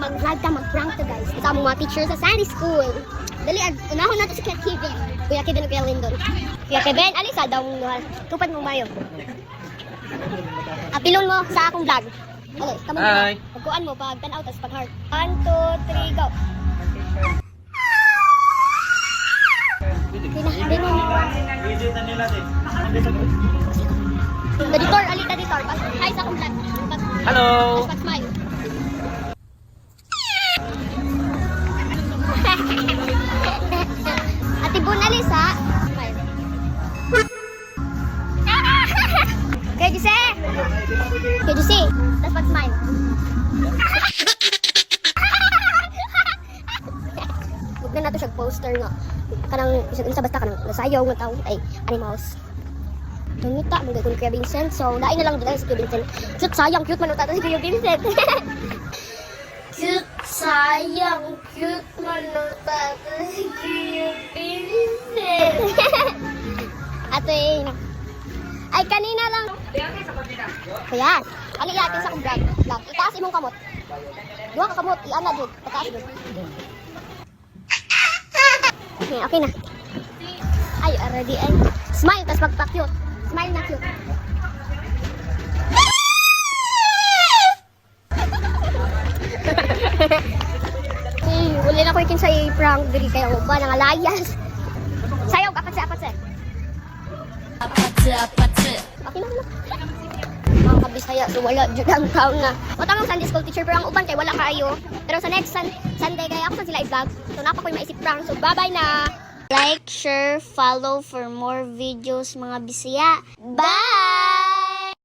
mag-vlog ka, mag-prank ka guys. Kasama mga teacher sa Sunday School. Dali, unahon na to si Kuya Kevin. Kuya Kevin o Kuya Lindon. Kuya Kevin, alisa daw mo. Tupad mo mayo. Apilon mo sa akong vlog. Alis, kamo mo. Pagkuan mo, pag tanaw, tas pag heart. 1, 2, 3, go. Pinahadin mo. Editor, alita editor. Hi sa akong vlog. Hello! Pag smile. Ate Bunalis ha. Smile. Kaya Jose. Kaya Jose. Tapos pag smile. Huwag na nato siya poster nga. Kanang isa basta kanang nasayaw nga tao. Ay, animals. Tungita, mga kung Kuya Vincent. So, lain na lang dito si Kuya Vincent. Cute, sayang, cute man utato si Kuya Vincent. Cute, sayang, cute man utato si Kuya Vincent. Ate, ay kanina lang. Ayan, ano iatin sa kong vlog. Itaas imong kamot. Dua ka kamot, iana dito. Pataas dito. Okay na. Ay, already ay. Smile, tas magpa-cute. Smile na cute. Wala na ko ikin sa prank diri kayo ba nang alayas. Sayaw apat sa. Okay na. Mga kabisaya, so wala jud ang taon na. Matang Sunday school teacher pero ang uban kay wala kaayo. Pero sa next Sunday kay ako sa sila i-vlog. So napa ko'y maisip prank. So bye-bye na. Like, share, follow for more videos mga bisaya. Bye!